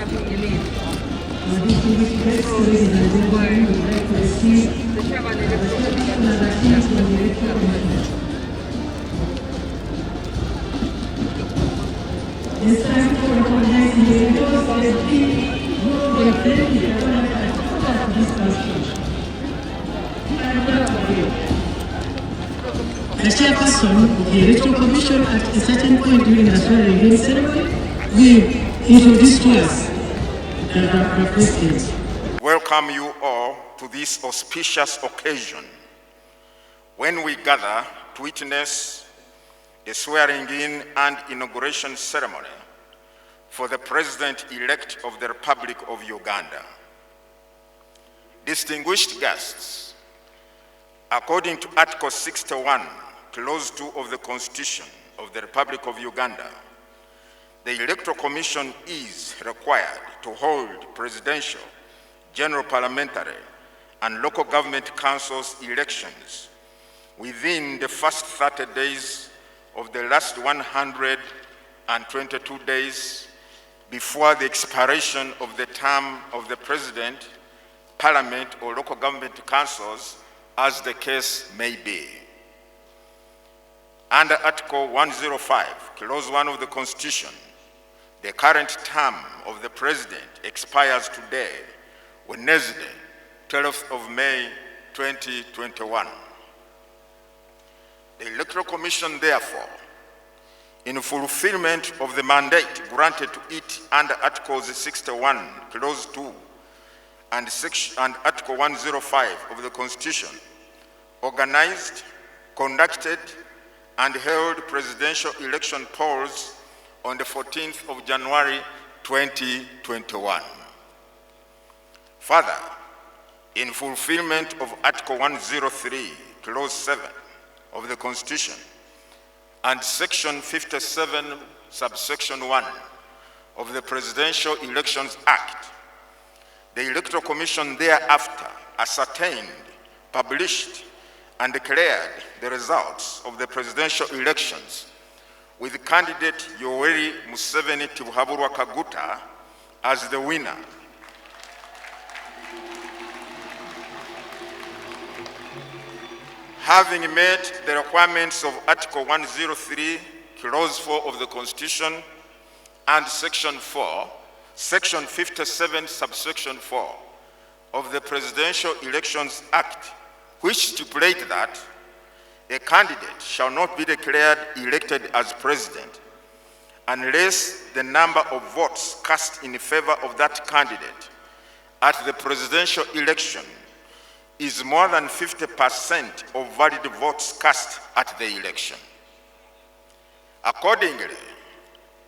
It's time to recognize the individuals of the team who represent the government of this country. The chairperson of the Electoral Commission at a certain point during the national reviewing ceremony will introduce to us the president. Welcome you all to this auspicious occasion when we gather to witness the swearing-in and inauguration ceremony for the President-elect of the Republic of Uganda. Distinguished guests, according to Article 61, Clause 2 of the Constitution of the Republic of Uganda, the Electoral Commission is required to hold presidential, general parliamentary, and local government councils elections within the first 30 days of the last 122 days before the expiration of the term of the President, Parliament, or local government councils, as the case may be. Under Article 105, Clause 1 of the Constitution, the current term of the President expires today, Wednesday, 12th of May, 2021. The Electoral Commission, therefore, in fulfillment of the mandate granted to it under Articles 61, Clause 2, and Article 105 of the Constitution, organized, conducted, and held presidential election polls on the 14th of January 2021. Further, in fulfillment of Article 103, Clause 7 of the Constitution and Section 57, Subsection 1 of the Presidential Elections Act, the Electoral Commission thereafter ascertained, published, and declared the results of the presidential elections with candidate Yoweri Museveni Kaguta as the winner. Having met the requirements of Article 103, Clause 4 of the Constitution and Section 4, Section 57, Subsection 4 of the Presidential Elections Act, which stipulate that a candidate shall not be declared elected as president unless the number of votes cast in favor of that candidate at the presidential election is more than 50% of valid votes cast at the election. Accordingly,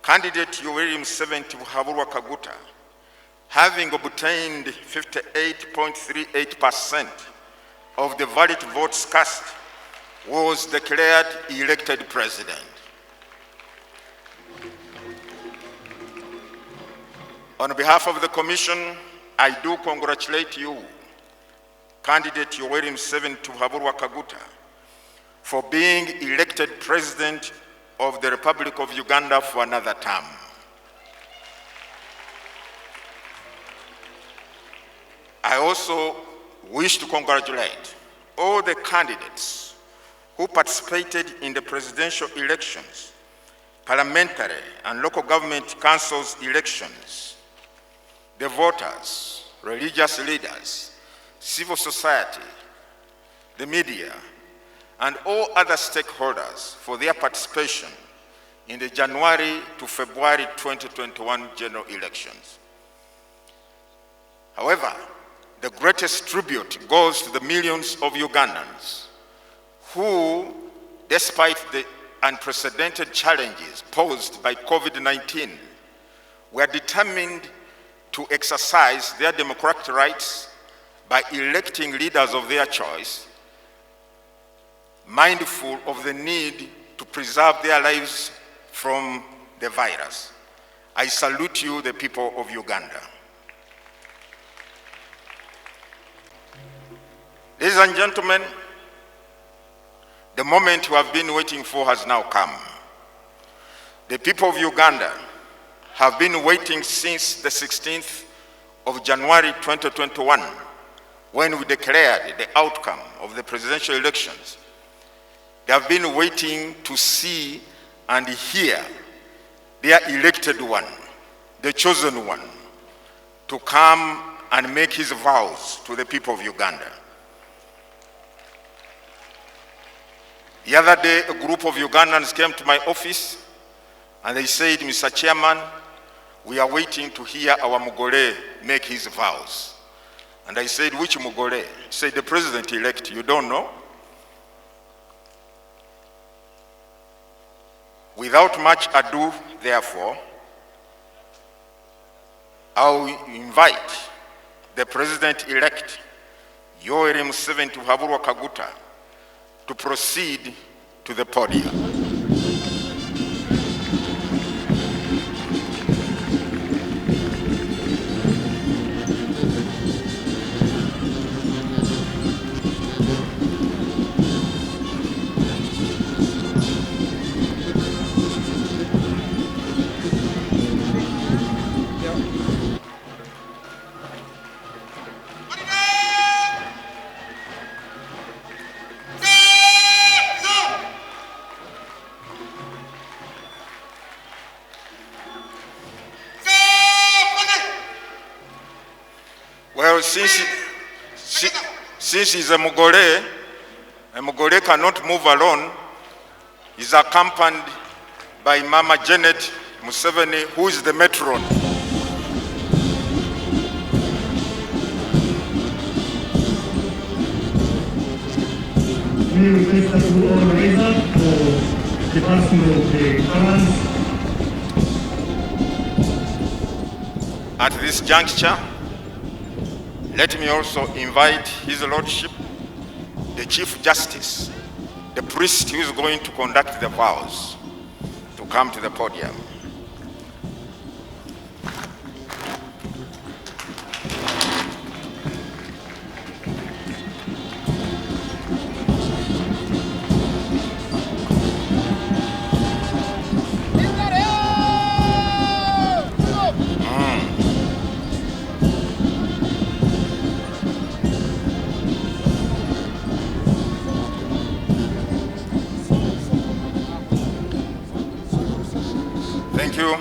candidate Yoweri Museveni Kaguta, having obtained 58.38% of the valid votes cast, was declared elected president. On behalf of the Commission, I do congratulate you, candidate Yoweri Museveni Kaguta, for being elected President of the Republic of Uganda for another term. I also wish to congratulate all the candidates who participated in the presidential elections, parliamentary and local government councils elections, the voters, religious leaders, civil society, the media, and all other stakeholders for their participation in the January to February 2021 general elections. However, the greatest tribute goes to the millions of Ugandans who, despite the unprecedented challenges posed by COVID-19, were determined to exercise their democratic rights by electing leaders of their choice, mindful of the need to preserve their lives from the virus. I salute you, the people of Uganda. Ladies and gentlemen, the moment we have been waiting for has now come. The people of Uganda have been waiting since the 16th of January 2021, when we declared the outcome of the presidential elections. They have been waiting to see and hear their elected one, the chosen one, to come and make his vows to the people of Uganda. The other day, a group of Ugandans came to my office and they said, Mr. Chairman, we are waiting to hear our Mugore make his vows. And I said, which Mugore? He said, the president-elect. You don't know? Without much ado, therefore, I will invite the president-elect, Yoweri Museveni Kaguta, to proceed to the podium. Well, since he's a Mugore cannot move alone. He's accompanied by Mama Janet Museveni, who is the matron. We request that we all raise up for the passing of the commands. At this juncture, let me also invite His Lordship, the Chief Justice, the priest who is going to conduct the vows, to come to the podium. Thank you.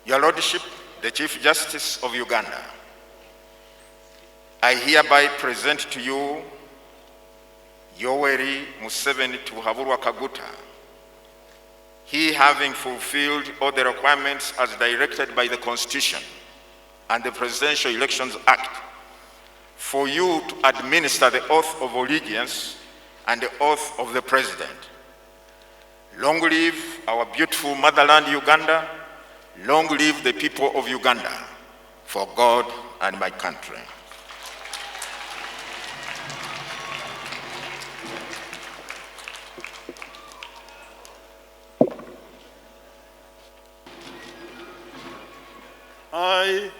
Your Lordship, the Chief Justice of Uganda, I hereby present to you Yoweri Museveni Kaguta. He, having fulfilled all the requirements as directed by the Constitution and the Presidential Elections Act, for you to administer the oath of allegiance and the oath of the President. Long live our beautiful motherland, Uganda. Long live the people of Uganda, for God and my country. I,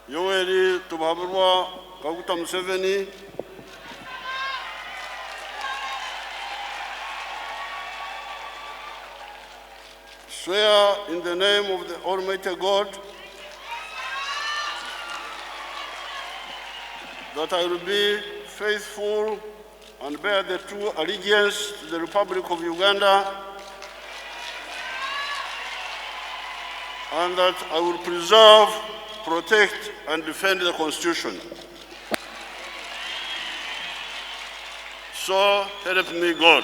Yoweri Kaguta Museveni, swear in the name of the Almighty God that I will be faithful and bear the true allegiance to the Republic of Uganda, and that I will preserve, protect, and defend the Constitution. So help me God.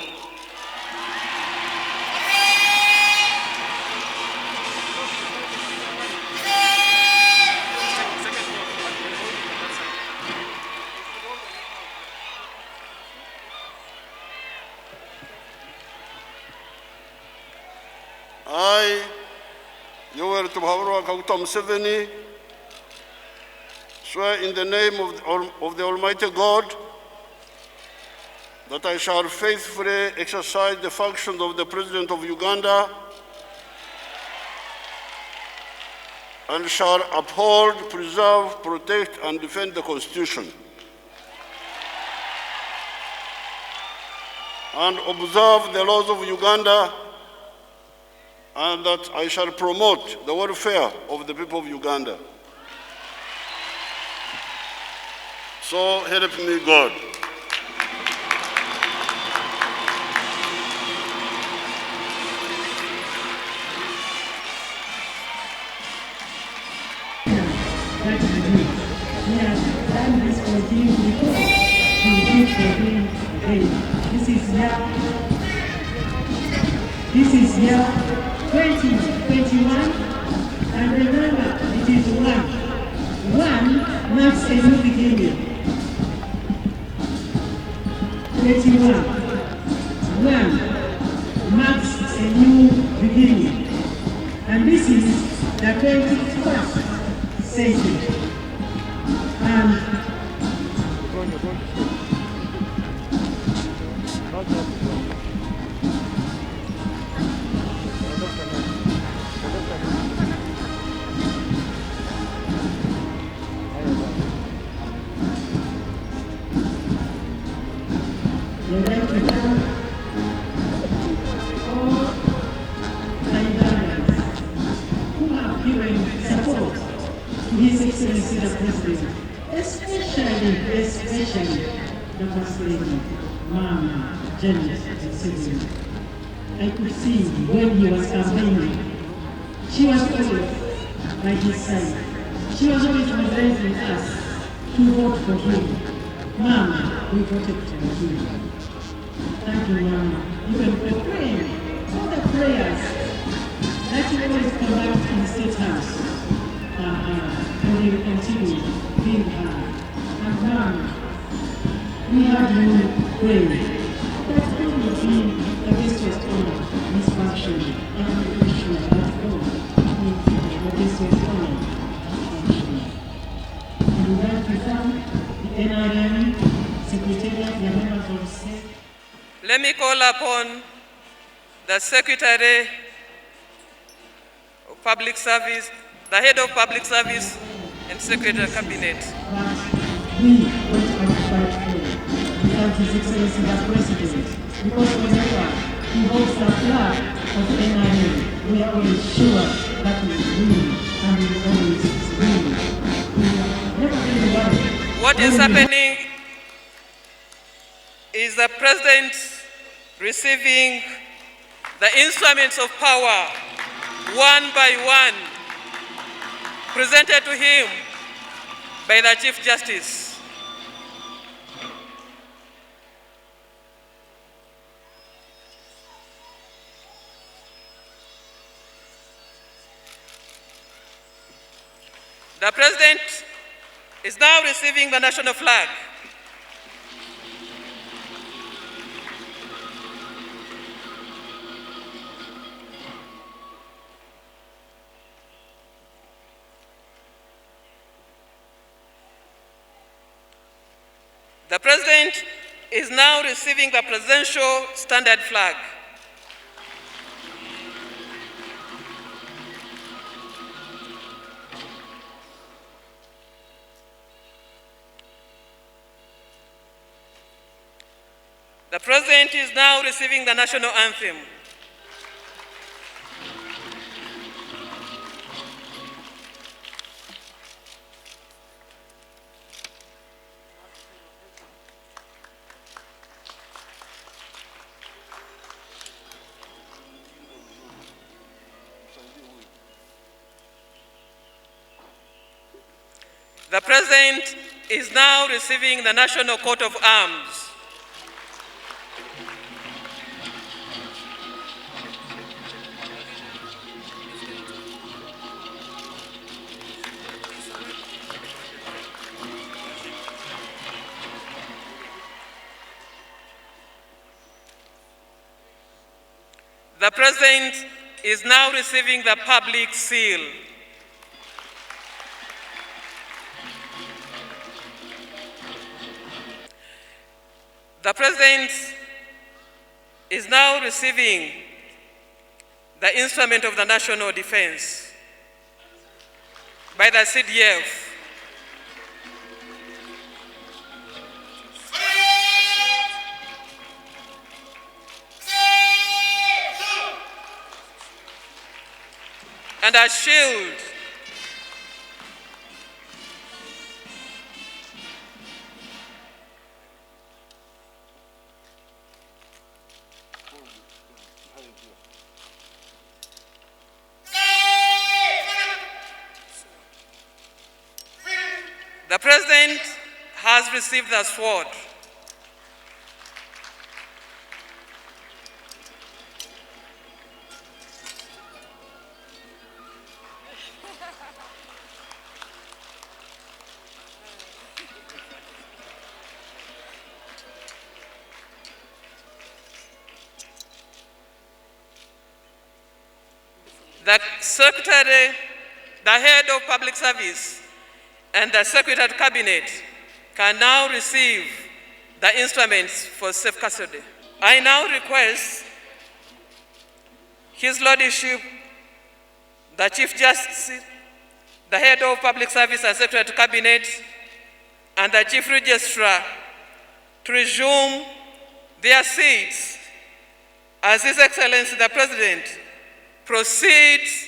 I, Yoweri Kaguta Museveni, swear in the name of the Almighty God that I shall faithfully exercise the functions of the President of Uganda and shall uphold, preserve, protect, and defend the Constitution. and observe the laws of Uganda, and that I shall promote the welfare of the people of Uganda. So help me God. That is it. He has done this for him before. He did for him again. This is year 2021, and remember, it is one. One marks a new beginning. 21. One marks a new beginning. And this is the 21st century. And we'd like to thank all Ugandans who have given support to His Excellency the President, especially the First Lady, Mama Gen Museveni. I could see when he was campaigning, she was always by his side. She was always mobilizing us to vote for him. Mama, we voted for you. Thank you, Mama. Even for praying, all the prayers that you always come out in the State House. And we will continue being her. And Mama, we have you praying. That's going to be the best of honor, this function. And we wish you that God will the best of honor, function. And we would like to thank the NRM, Secretariat, the members of the State. Let me call upon the Secretary of Public Service, the Head of Public Service, and Secretary of Cabinet. We went out to fight for without His Excellency the President, because whenever he holds the flag of NRA, we are always sure that we will win, and we will always win. We are never really worried. What is happening is the President receiving the instruments of power one by one, presented to him by the Chief Justice. The President is now receiving the national flag. The President is now receiving the presidential standard flag. The President is now receiving the national anthem. The President is now receiving the National Coat of Arms. The President is now receiving the public seal. The President is now receiving the instrument of the national defense by the CDF. and a shield. The President has received the sword. The Secretary, the Head of Public Service, and the Secretary Cabinet can now receive the instruments for safe custody. I now request His Lordship, the Chief Justice, the Head of Public Service and Secretary Cabinet, and the Chief Registrar to resume their seats as His Excellency the President proceeds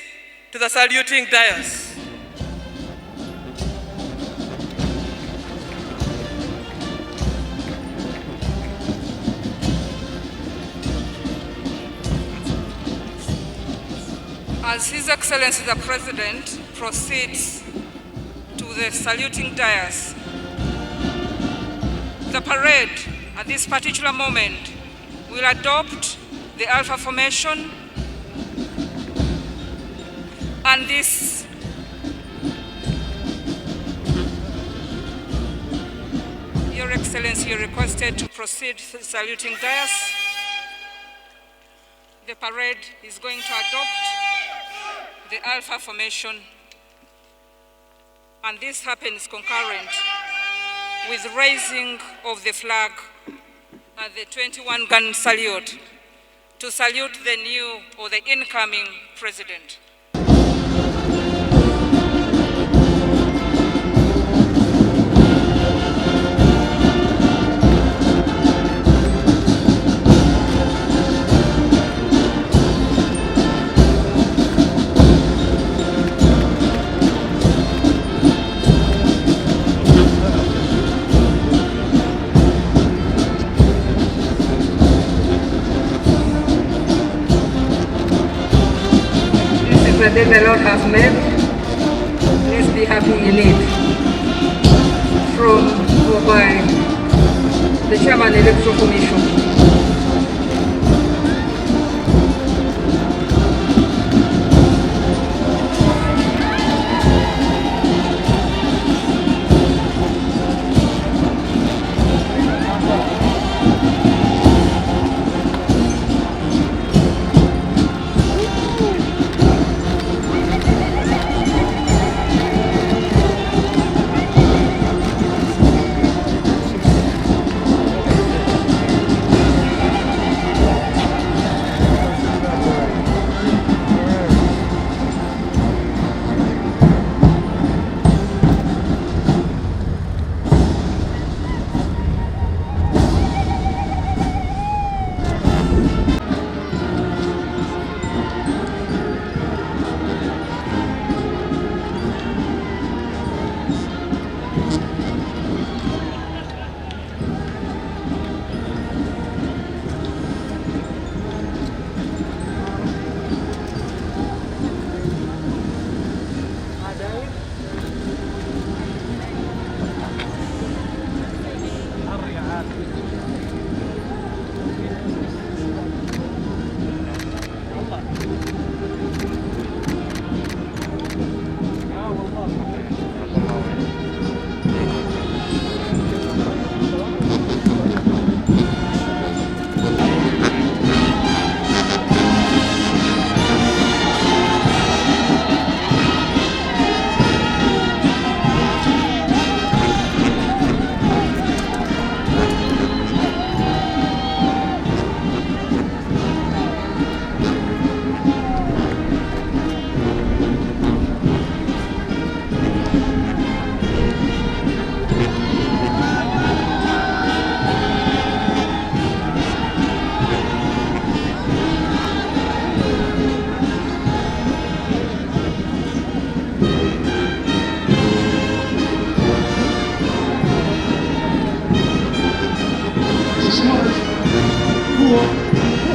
to the saluting dais. As His Excellency the President proceeds to the saluting dais, the parade at this particular moment will adopt the Alpha Formation, and this Your Excellency, you're requested to proceed to the saluting dais. The parade is going to adopt the Alpha Formation, and this happens concurrent with raising of the flag at the 21-gun salute to salute the new or the incoming president. The day the Lord has made, let's be happy in it. From or by the Chairman Electoral Commission.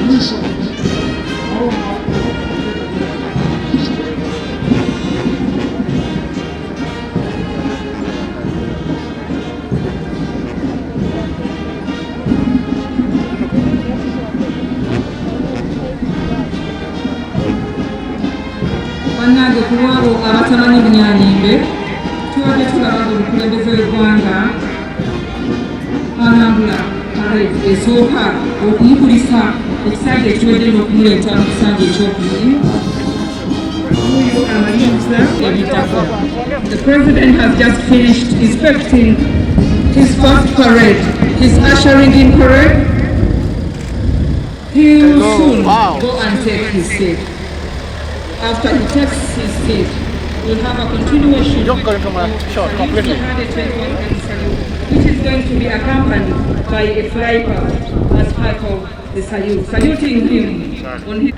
Commission. Bannange ku lwabo abatamanyi bunyanyimbe tubadde tulaba omukulembeze w'eggwanga alambula parade esooka okumukulisa ekisanja ekiwedde n'okumuleeta mu kisanja ekyokubiri oyo amaliriza ebitako. The President has just finished inspecting his first parade, his ushering in parade. He will soon go and take his seat. After he takes his seat, we'll have a continuation of the 21gun salute, which is going to be accompanied by a flypast as part of the salute, saluting him on his...